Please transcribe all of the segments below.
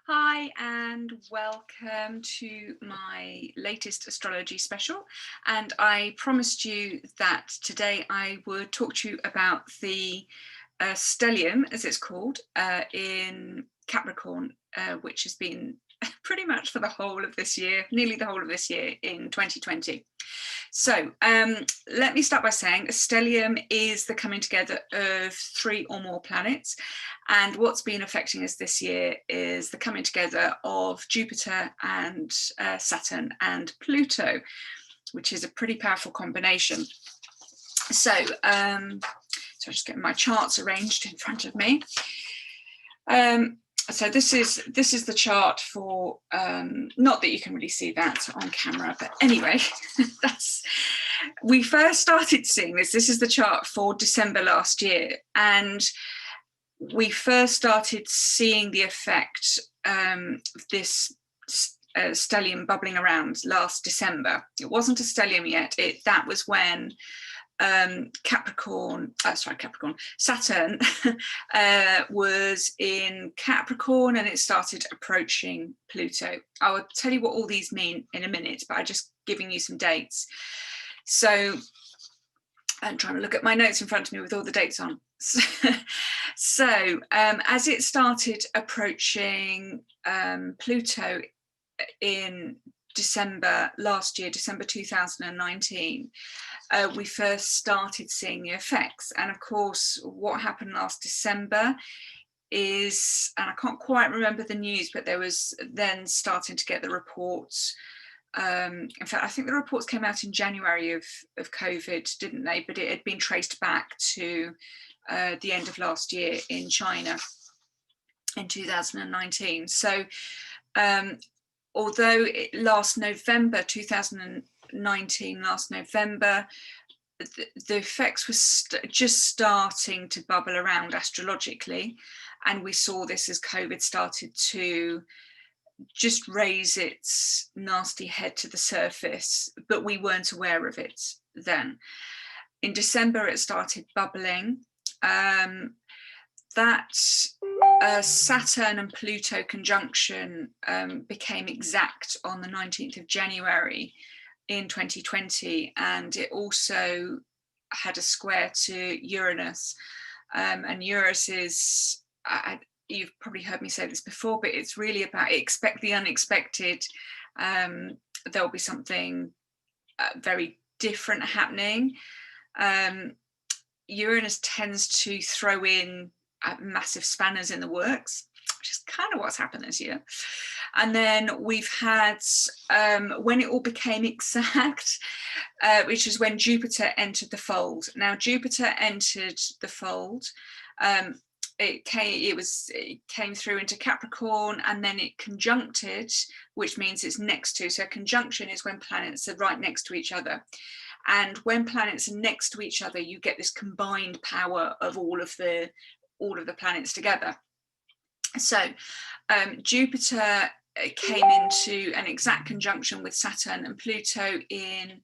Hi and welcome to my latest astrology special. And I promised you that today I would talk to you about the stellium, as it's called, in Capricorn, which has been pretty much for the whole of this year, nearly the whole of this year in 2020. So let me start by saying a stellium is the coming together of three or more planets. And what's been affecting us this year is the coming together of Jupiter and Saturn and Pluto, which is a pretty powerful combination. So, so I'm just getting my charts arranged in front of me. So this is the chart for, not that you can really see that on camera, but anyway, we first started seeing this. This is the chart for December last year, and we first started seeing the effect of this stellium bubbling around last December. It wasn't a stellium yet. That was when Saturn was in Capricorn and it started approaching Pluto. I will tell you what all these mean in a minute, but I'm just giving you some dates. So I'm trying to look at my notes in front of me with all the dates on. So as it started approaching Pluto in December last year, December 2019, we first started seeing the effects. And of course, what happened last December is, and I can't quite remember the news, but there was then starting to get the reports. In fact, I think the reports came out in January of COVID, didn't they? But it had been traced back to the end of last year in China in 2019. So although last November 2019, the effects were just starting to bubble around astrologically, and we saw this as COVID started to just raise its nasty head to the surface, but we weren't aware of it then. In December, it started bubbling. That Saturn and Pluto conjunction became exact on the 19th of January in 2020, and it also had a square to Uranus. And Uranus is, you've probably heard me say this before, but it's really about expect the unexpected. There'll be something very different happening. Uranus tends to throw in massive spanners in the works, which is kind of what's happened this year. And then we've had, when it all became exact, which is when Jupiter entered the fold. Now, Jupiter entered the fold. It came through into Capricorn, and then it conjuncted, which means it's next to. So conjunction is when planets are right next to each other. And when planets are next to each other, you get this combined power of all of the planets together. So Jupiter came into an exact conjunction with Saturn and Pluto in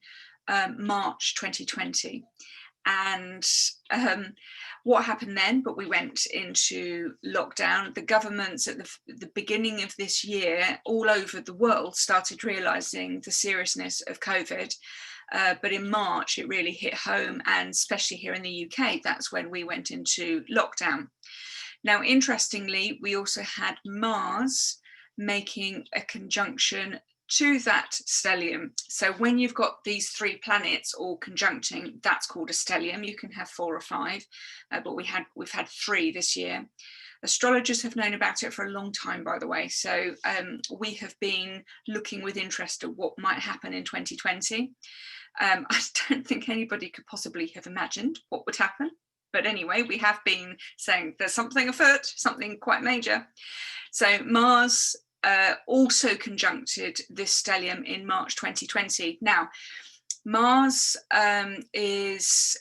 March 2020. And what happened then? But we went into lockdown. The governments at the beginning of this year, all over the world, started realizing the seriousness of COVID. But in March, it really hit home, and especially here in the UK, that's when we went into lockdown. Now, interestingly, we also had Mars making a conjunction to that stellium. So when you've got these three planets all conjuncting, that's called a stellium. You can have 4 or 5, but we've had 3 this year. Astrologers have known about it for a long time, by the way. So we have been looking with interest at what might happen in 2020. I don't think anybody could possibly have imagined what would happen. But anyway, we have been saying there's something afoot, something quite major. So Mars also conjuncted this stellium in March 2020. Now, Mars is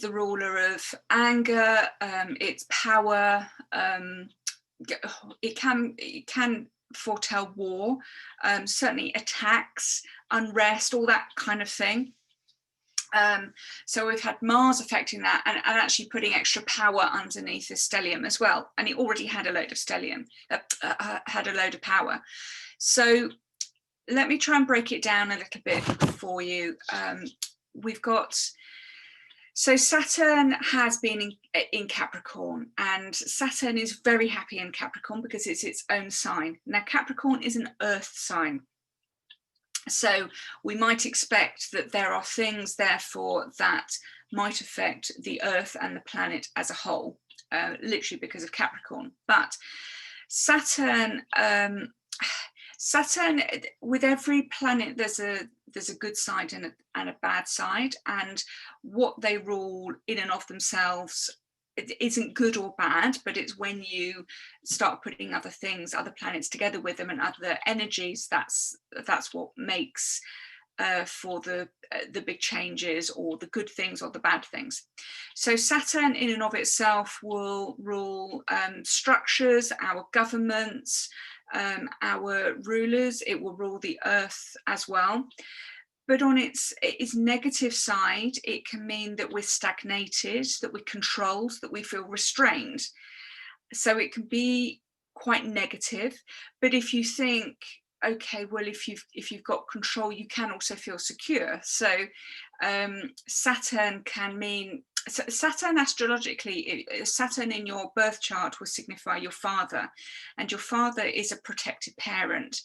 the ruler of anger, its power. It can foretell war, certainly attacks, unrest, all that kind of thing. So we've had Mars affecting that, and actually putting extra power underneath the stellium as well. And it already had a load of stellium, had a load of power. So let me try and break it down a little bit for you. We've got, so Saturn has been in Capricorn, and Saturn is very happy in Capricorn because it's its own sign. Now, Capricorn is an earth sign. So we might expect that there are things, therefore, that might affect the Earth and the planet as a whole, literally because of Capricorn. But Saturn, Saturn, with every planet, there's a good side and a bad side, and what they rule in and of themselves, it isn't good or bad, but it's when you start putting other things, other planets together with them and other energies, that's what makes for the big changes, or the good things or the bad things. So Saturn in and of itself will rule structures, our governments, our rulers. It will rule the earth as well. But on its negative side, it can mean that we're stagnated, that we're controlled, that we feel restrained. So it can be quite negative. But if you think, okay, well, if you've got control, you can also feel secure. So Saturn can mean, Saturn astrologically, Saturn in your birth chart will signify your father, and your father is a protective parent.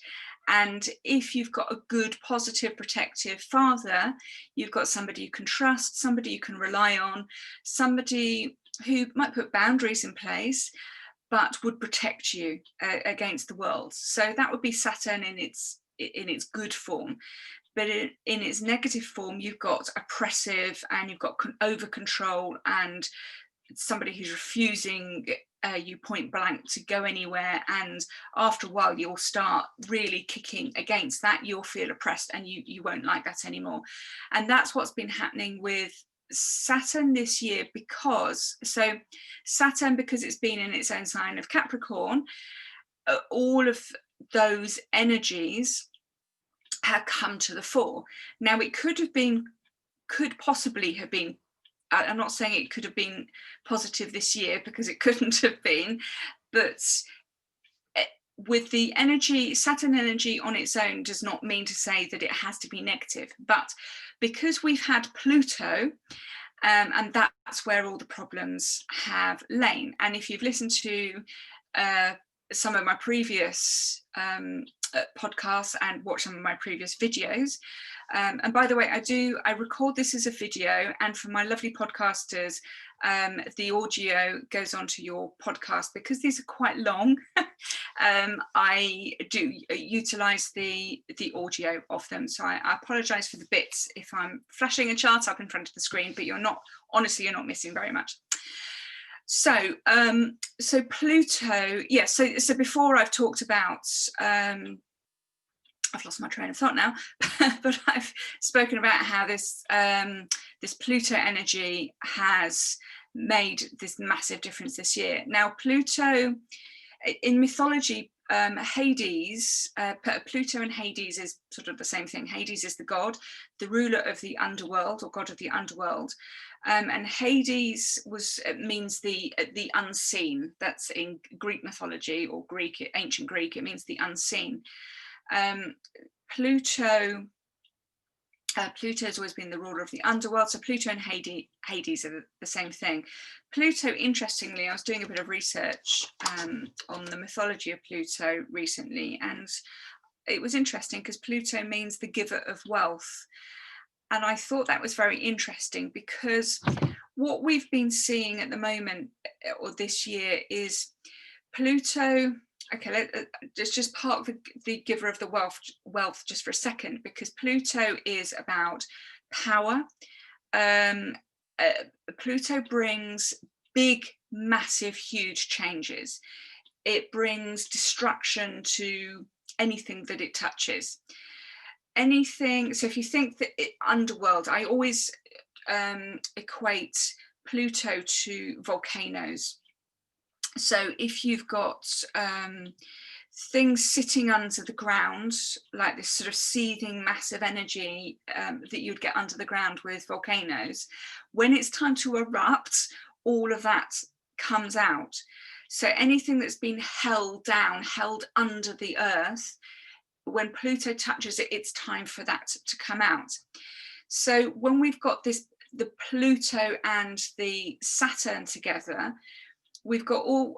And if you've got a good, positive, protective father, you've got somebody you can trust, somebody you can rely on, somebody who might put boundaries in place, but would protect you against the world. So that would be Saturn in its good form. But in its negative form, you've got oppressive, and you've got over control, and somebody who's refusing you point blank to go anywhere. And after a while, you'll start really kicking against that. You'll feel oppressed, and you won't like that anymore. And that's what's been happening with Saturn this year, because Saturn, because it's been in its own sign of Capricorn, all of those energies have come to the fore. Now, it could possibly have been, I'm not saying it could have been positive this year, because it couldn't have been, but with the energy, Saturn energy on its own does not mean to say that it has to be negative. But because we've had Pluto, and that's where all the problems have lain. And if you've listened to some of my previous podcasts and watched some of my previous videos, and by the way, I record this as a video, and for my lovely podcasters, the audio goes onto your podcast. Because these are quite long, I do utilize the audio of them. So I apologize for the bits if I'm flashing a chart up in front of the screen, but you're not missing very much. So so Pluto, yeah, so before I've talked about I've lost my train of thought now, but I've spoken about how this Pluto energy has made this massive difference this year. Now, Pluto, in mythology, Hades, Pluto and Hades is sort of the same thing. Hades is the god, the ruler of the underworld, or god of the underworld. And Hades means the unseen. That's in Greek mythology, or ancient Greek, it means the unseen. Pluto has always been the ruler of the underworld. So Pluto and Hades are the same thing. Pluto, interestingly, I was doing a bit of research on the mythology of Pluto recently, and it was interesting because Pluto means the giver of wealth. And I thought that was very interesting, because what we've been seeing at the moment, or this year, is Pluto. Okay, let's just park the giver of the wealth just for a second, because Pluto is about power. Pluto brings big, massive, huge changes. It brings destruction to anything that it touches. Anything. So if you think that underworld, I always equate Pluto to volcanoes. So if you've got things sitting under the ground, like this sort of seething massive energy that you'd get under the ground with volcanoes. When it's time to erupt, all of that comes out. So anything that's been held down, held under the earth, when Pluto touches it, it's time for that to come out. So when we've got this, the Pluto and the Saturn together, we've got all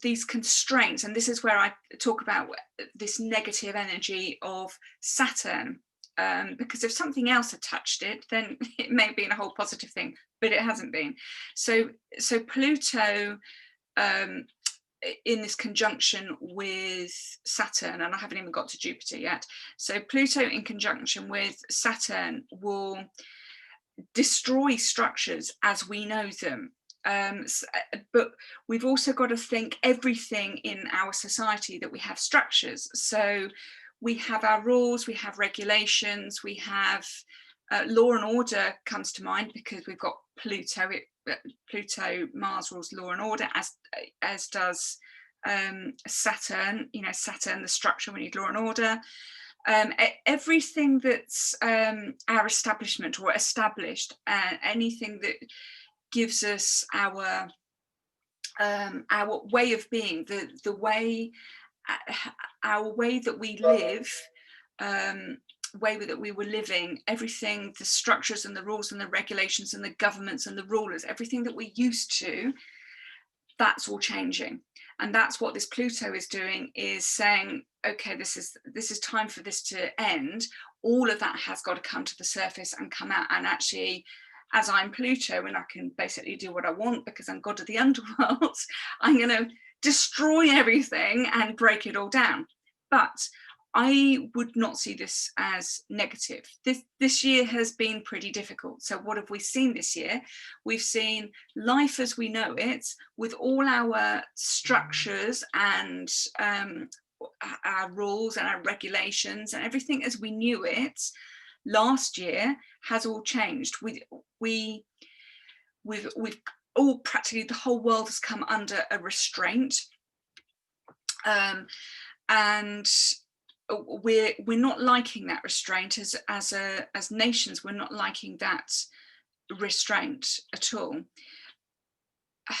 these constraints, and this is where I talk about this negative energy of Saturn, because if something else had touched it, then it may have been a whole positive thing, but it hasn't been. So Pluto in this conjunction with Saturn, and I haven't even got to Jupiter yet, so Pluto in conjunction with Saturn will destroy structures as we know them. But we've also got to think everything in our society that we have structures. So we have our rules, we have regulations, we have law and order comes to mind because we've got Pluto. Pluto, Mars rules law and order, as does Saturn. You know, Saturn, the structure, we need law and order. Everything that's our establishment or established, anything that gives us our way of being, the way, our way that we live, way that we were living, everything, the structures and the rules and the regulations and the governments and the rulers, everything that we're used to, that's all changing. And that's what this Pluto is doing, is saying, okay, this is time for this to end. All of that has got to come to the surface and come out. And actually, as I'm Pluto and I can basically do what I want because I'm god of the underworld, I'm going to destroy everything and break it all down. But I would not see this as negative. This year has been pretty difficult. So what have we seen this year? We've seen life as we know it, with all our structures and our rules and our regulations and everything as we knew it last year has all changed. We've all, practically the whole world has come under a restraint, and we're not liking that restraint as nations. We're not liking that restraint at all. I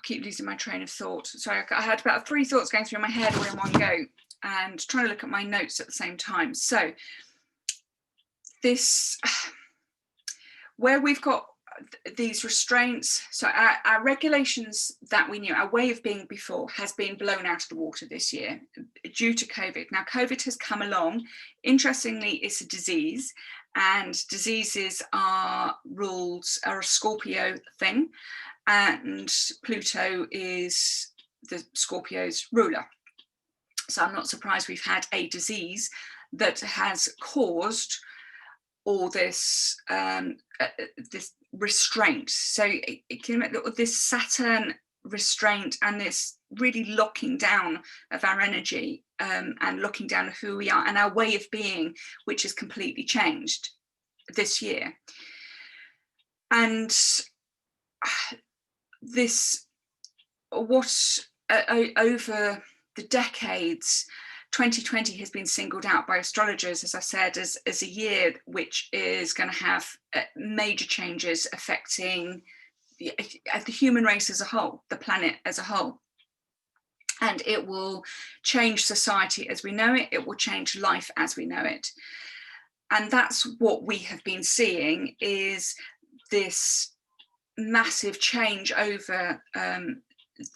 keep losing my train of thought. Sorry, I had about 3 thoughts going through my head all in one go, and trying to look at my notes at the same time. So this, where we've got these restraints, so our regulations that we knew, our way of being before, has been blown out of the water this year due to COVID. Now, COVID has come along. Interestingly, it's a disease, and diseases are a Scorpio thing, and Pluto is the Scorpio's ruler. So I'm not surprised we've had a disease that has caused all this this restraint. So it can make this Saturn restraint and this really locking down of our energy, and locking down of who we are and our way of being, which has completely changed this year. And this, what over the decades, 2020 has been singled out by astrologers, as I said, as a year which is going to have major changes affecting the human race as a whole, the planet as a whole. And it will change society as we know it. It will change life as we know it. And that's what we have been seeing, is this massive change over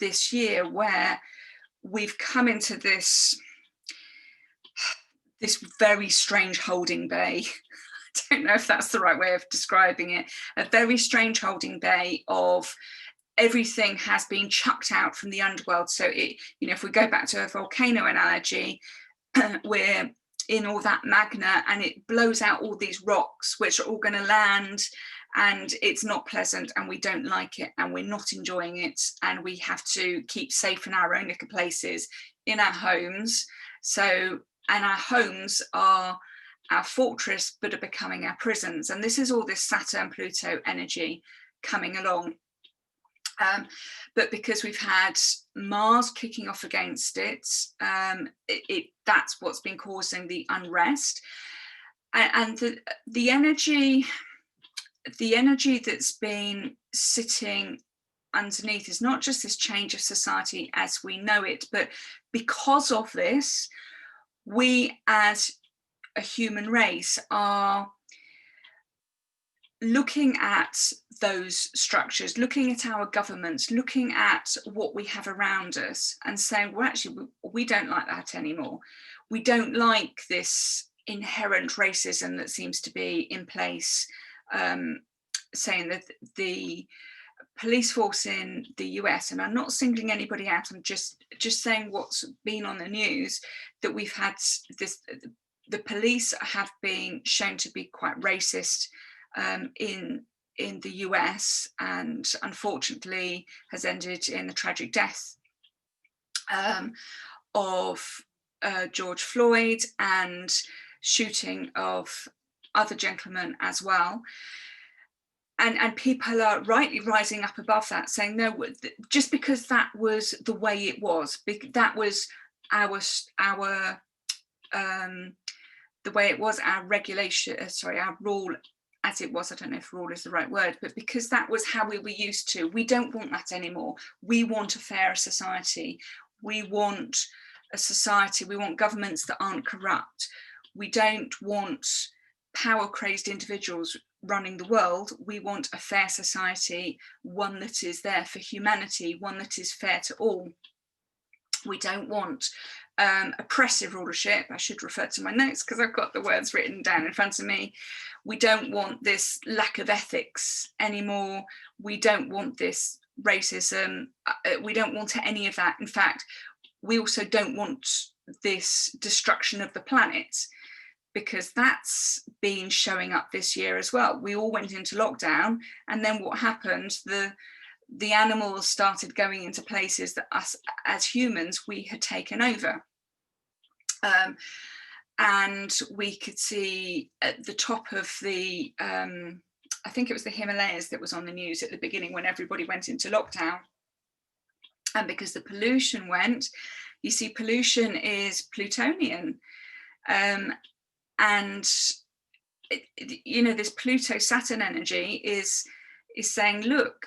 this year, where we've come into this very strange holding bay. I don't know if that's the right way of describing it. A very strange holding bay of everything has been chucked out from the underworld. So it, you know, if we go back to a volcano analogy, we're in all that magma and it blows out all these rocks, which are all going to land, and it's not pleasant and we don't like it and we're not enjoying it, and we have to keep safe in our own little places, in our homes. So, and our homes are our fortress but are becoming our prisons. And this is all this Saturn Pluto energy coming along. But because we've had Mars kicking off against it, that's what's been causing the unrest. And the energy that's been sitting underneath is not just this change of society as we know it, but because of this, we as a human race are looking at those structures, looking at our governments, looking at what we have around us and saying, well, actually, we don't like that anymore. We don't like this inherent racism that seems to be in place, saying that the police force in the US, and I'm not singling anybody out, I'm just saying what's been on the news, that we've had this, the police have been shown to be quite racist in the US, and unfortunately has ended in the tragic death of George Floyd and shooting of other gentlemen as well. And people are rightly rising up above that, saying, no, just because that was the way it was, that was our the way it was, our regulation, our rule as it was. I don't know if rule is the right word, but because that was how we were used to. We don't want that anymore. We want a fairer society. We want a society, we want governments that aren't corrupt. We don't want power-crazed individuals running the world. We want a fair society, one that is there for humanity, one that is fair to all. We don't want oppressive rulership. I should refer to my notes because I've got the words written down in front of me. We don't want this lack of ethics anymore. We don't want this racism. We don't want any of that. In fact, we also don't want this destruction of the planet, because that's been showing up this year as well. We all went into lockdown, and then what happened? The animals started going into places that us as humans, we had taken over. And we could see at the top of the, I think it was the Himalayas that was on the news at the beginning when everybody went into lockdown. And because the pollution went, you see, pollution is Plutonian. And you know, this Pluto Saturn energy is saying, look,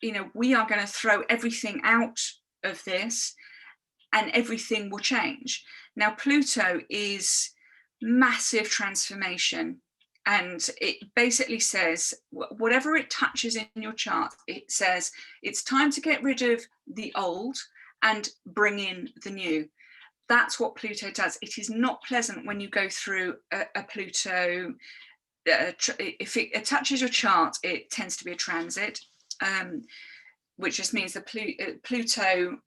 you know, we are going to throw everything out of this and everything will change. Now, Pluto is massive transformation, and it basically says whatever it touches in your chart, it says it's time to get rid of the old and bring in the new. That's what Pluto does. It is not pleasant when you go through a Pluto. If it touches your chart, it tends to be a transit, which just means the Pluto,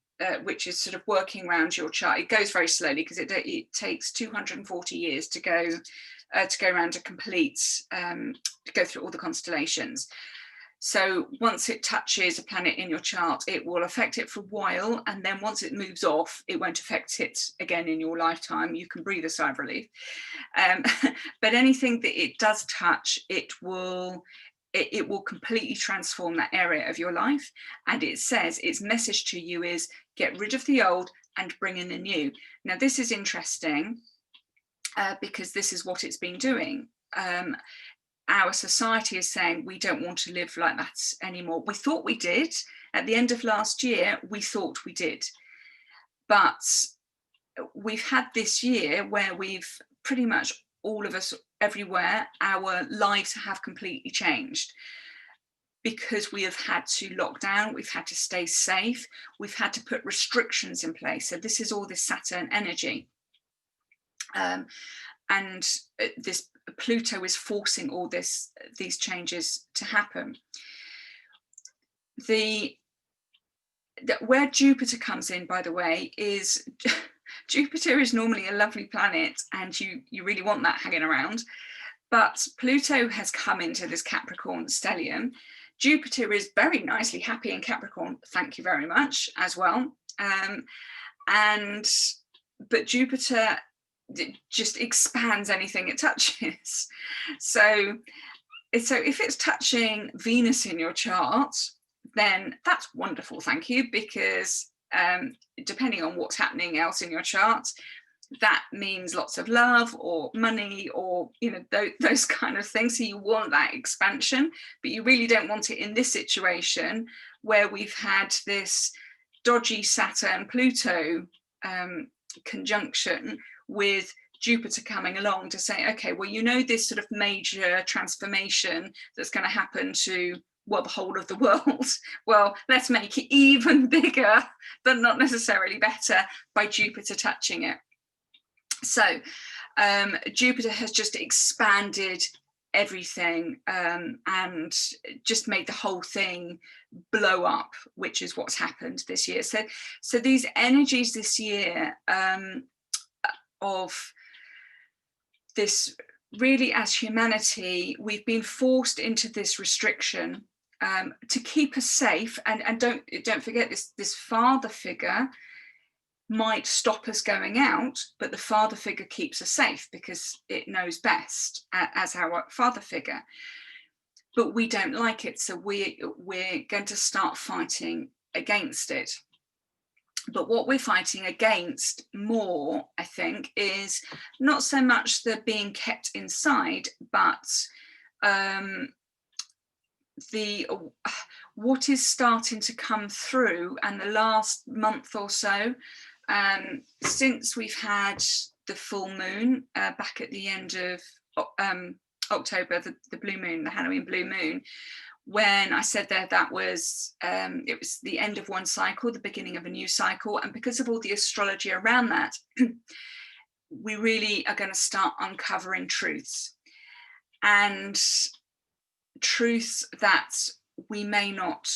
which is sort of working around your chart, it goes very slowly because it takes 240 years to go around to complete, to go through all the constellations. So once it touches a planet in your chart, it will affect it for a while, and then once it moves off, it won't affect it again in your lifetime. You can breathe a sigh of relief. But anything that it does touch, it will completely transform that area of your life. And it says its message to you is get rid of the old and bring in the new. Now, this is interesting because this is what it's been doing. Our society is saying we don't want to live like that anymore. We thought we did. At the end of last year, we thought we did. But we've had this year where we've pretty much all of us everywhere, our lives have completely changed because we have had to lock down, we've had to stay safe, we've had to put restrictions in place. So this is all this Saturn energy. And this Pluto is forcing all these changes to happen. Where Jupiter comes in, by the way, is Jupiter is normally a lovely planet and you really want that hanging around. But Pluto has come into this Capricorn stellium. Jupiter is very nicely happy in Capricorn, thank you very much, as well. But Jupiter just expands anything it touches. So if it's touching Venus in your chart, then that's wonderful, thank you, because depending on what's happening else in your chart, that means lots of love or money or, you know, those kind of things. So you want that expansion, but you really don't want it in this situation where we've had this dodgy Saturn Pluto conjunction with Jupiter coming along to say, okay, well, you know, this sort of major transformation that's going to happen to, well, the whole of the world. Well, let's make it even bigger, but not necessarily better, by Jupiter touching it. So Jupiter has just expanded everything and just made the whole thing blow up, which is what's happened this year. So these energies this year of this, really, as humanity, we've been forced into this restriction to keep us safe. And don't forget, this father figure might stop us going out, but the father figure keeps us safe because it knows best as our father figure. But we don't like it, so we're going to start fighting against it. But what we're fighting against more, I think, is not so much the being kept inside, but what is starting to come through. And the last month or so, since we've had the full moon back at the end of October, the blue moon, the Halloween blue moon, when I said that was it was the end of one cycle, the beginning of a new cycle. And because of all the astrology around that, we really are going to start uncovering truths, and truths that we may not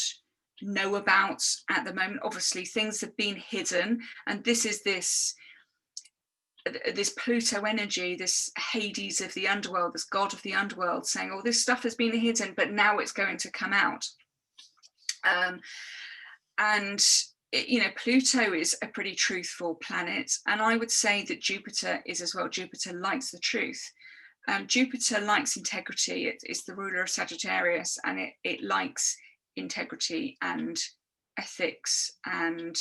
know about at the moment. Obviously, things have been hidden, and this is this Pluto energy, this Hades of the underworld, this god of the underworld, saying, oh, this stuff has been hidden, but now it's going to come out. And you know, Pluto is a pretty truthful planet, and I would say that Jupiter is as well. Jupiter likes the truth. Jupiter likes integrity. It's the ruler of Sagittarius, and it likes integrity and ethics and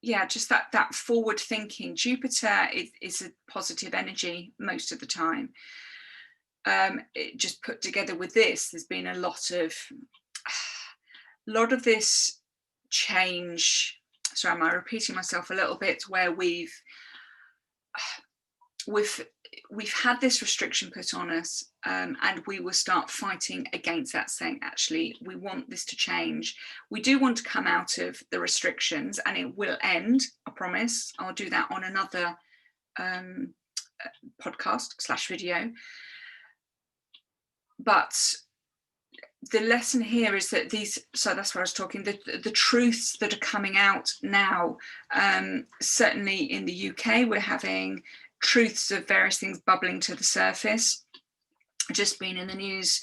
yeah, just that forward thinking. Jupiter is a positive energy most of the time. It just put together with this, there's been a lot of this change. Sorry, am I repeating myself a little bit? Where we've had this restriction put on us, and we will start fighting against that, saying, actually, we want this to change. We do want to come out of the restrictions, and it will end, I promise. I'll do that on another podcast / video. But the lesson here is that so that's where I was talking, the truths that are coming out now, certainly in the UK, we're having truths of various things bubbling to the surface. Just been in the news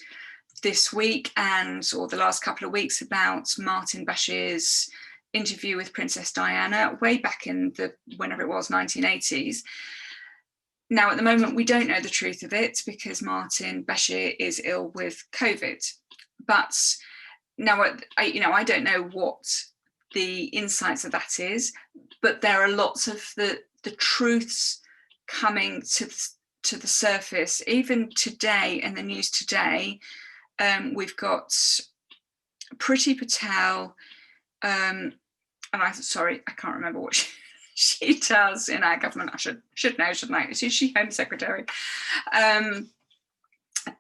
this week or the last couple of weeks about Martin Bashir's interview with Princess Diana way back in whenever it was, 1980s. Now, at the moment, we don't know the truth of it because Martin Bashir is ill with COVID. But now, I don't know what the insights of that is, but there are lots of the truths coming to the surface. Even today, in the news today, we've got Priti Patel, and I can't remember what she does in our government. I should know, shouldn't I? Is she Home Secretary?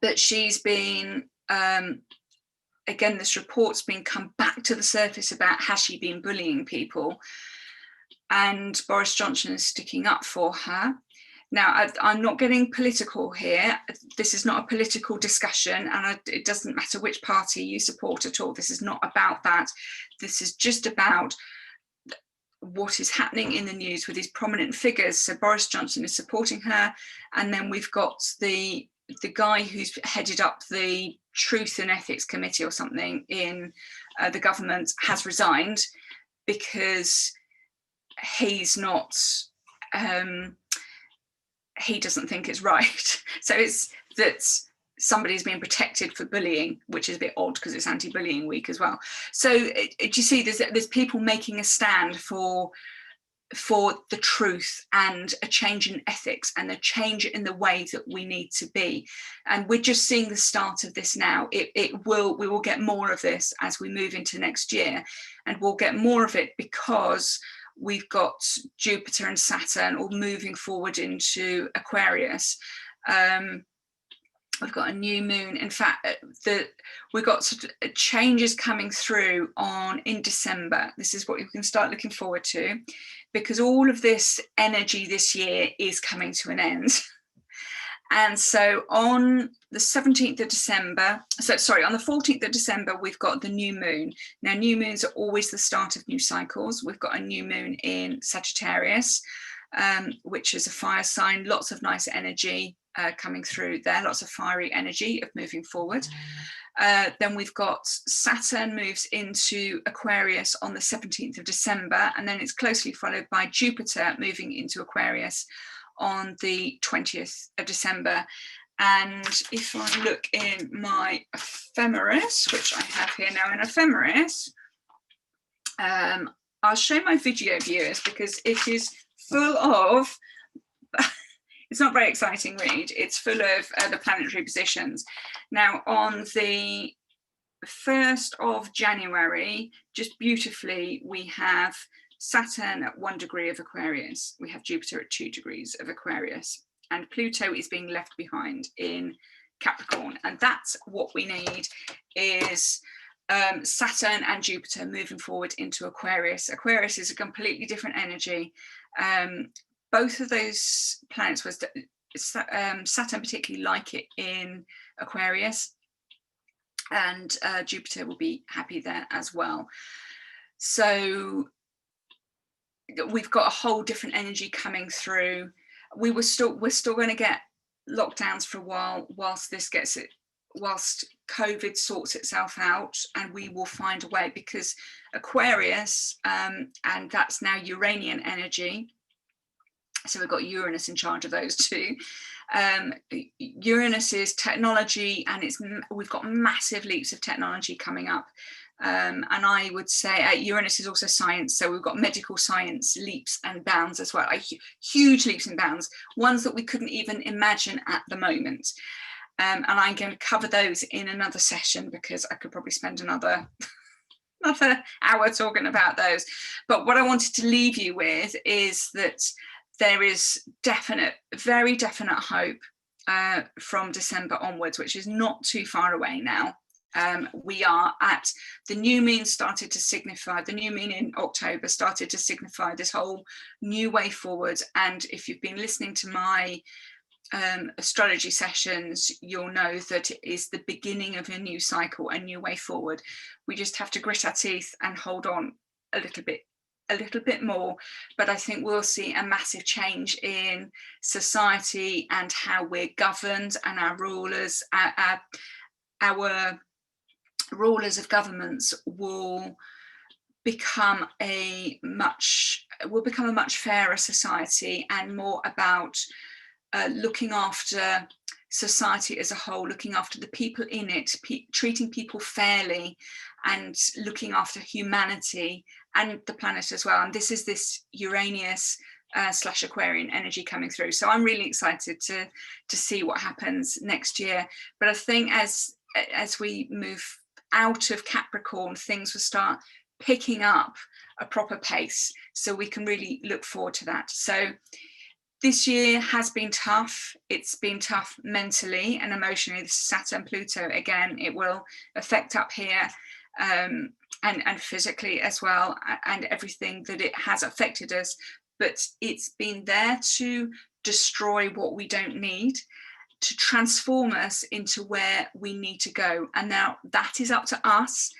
But she's been, again, this report's been come back to the surface about has she been bullying people, and Boris Johnson is sticking up for her. Now, I'm not getting political here. This is not a political discussion, and it doesn't matter which party you support at all. This is not about that. This is just about what is happening in the news with these prominent figures. So Boris Johnson is supporting her, and then we've got the guy who's headed up the Truth and Ethics Committee or something in the government has resigned because he's not... he doesn't think it's right. So it's that somebody's being protected for bullying, which is a bit odd because it's anti-bullying week as well. So do you see there's people making a stand for the truth and a change in ethics and a change in the way that we need to be. And we're just seeing the start of this now. We will get more of this as we move into next year, and we'll get more of it because we've got Jupiter and Saturn all moving forward into Aquarius. We've got a new moon. In fact, we've got sort of changes coming through in December. This is what you can start looking forward to, because all of this energy this year is coming to an end. And so on the 17th of December, on the 14th of December, we've got the new moon. Now, new moons are always the start of new cycles. We've got a new moon in Sagittarius, which is a fire sign, lots of nice energy coming through there, lots of fiery energy of moving forward. Then we've got Saturn moves into Aquarius on the 17th of December, and then it's closely followed by Jupiter moving into Aquarius on the 20th of December. And if I look in my ephemeris, which I have here now in ephemeris, I'll show my video viewers because it is full of it's not very exciting read. It's full of the planetary positions. Now, on the 1st of January, just beautifully, we have Saturn at 1 degree of Aquarius. We have Jupiter at 2 degrees of Aquarius. And Pluto is being left behind in Capricorn. And that's what we need is Saturn and Jupiter moving forward into Aquarius. Aquarius is a completely different energy. Both of those planets Saturn particularly like it in Aquarius, and Jupiter will be happy there as well. So we've got a whole different energy coming through. We're still going to get lockdowns for a while whilst COVID sorts itself out, and we will find a way, because Aquarius, and that's now Uranian energy. So we've got Uranus in charge of those two. Uranus is technology, and we've got massive leaps of technology coming up. And I would say Uranus is also science. So we've got medical science leaps and bounds as well, huge leaps and bounds, ones that we couldn't even imagine at the moment. And I'm going to cover those in another session because I could probably spend another hour talking about those. But what I wanted to leave you with is that there is very definite hope from December onwards, which is not too far away now. We are at the new moon the new moon in October started to signify this whole new way forward. And if you've been listening to my astrology sessions, you'll know that it is the beginning of a new cycle, a new way forward. We just have to grit our teeth and hold on a little bit more, but I think we'll see a massive change in society and how we're governed, and our rulers, our rulers of governments will become a much fairer society, and more about looking after society as a whole, looking after the people in it, treating people fairly, and looking after humanity and the planet as well. And this is this Uranus / Aquarian energy coming through. So I'm really excited to see what happens next year. But I think as we move out of Capricorn, things will start picking up a proper pace. So we can really look forward to that. So this year has been tough. It's been tough mentally and emotionally. Saturn, Pluto, again, it will affect up here, and physically as well, and everything that it has affected us. But it's been there to destroy what we don't need, to transform us into where we need to go. And now that is up to us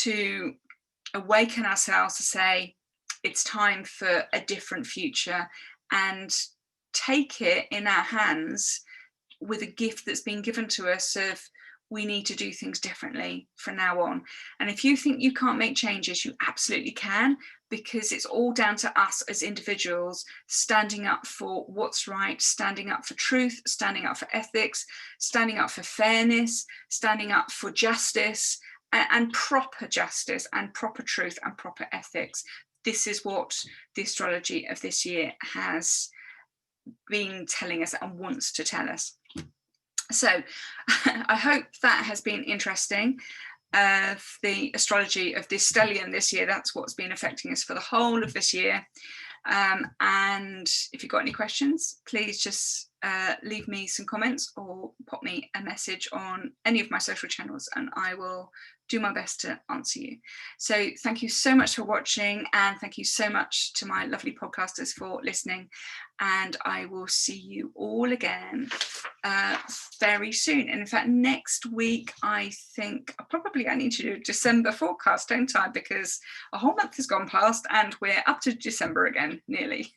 to awaken ourselves to say, it's time for a different future, and take it in our hands with a gift that's been given to us of we need to do things differently from now on. And if you think you can't make changes, you absolutely can, because it's all down to us as individuals standing up for what's right, standing up for truth, standing up for ethics, standing up for fairness, standing up for justice, and proper justice and proper truth and proper ethics. This is what the astrology of this year has been telling us and wants to tell us. So I hope that has been interesting. The astrology of this stellium this year, that's what's been affecting us for the whole of this year. And if you've got any questions, please just leave me some comments or pop me a message on any of my social channels, and I will do my best to answer you. So thank you so much for watching, and thank you so much to my lovely podcasters for listening, and I will see you all again very soon. And in fact, next week, I think probably I need to do a December forecast, don't I? Because a whole month has gone past and we're up to December again, nearly.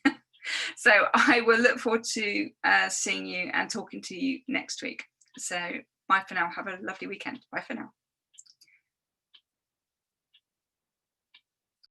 So I will look forward to seeing you and talking to you next week. So bye for now. Have a lovely weekend. Bye for now.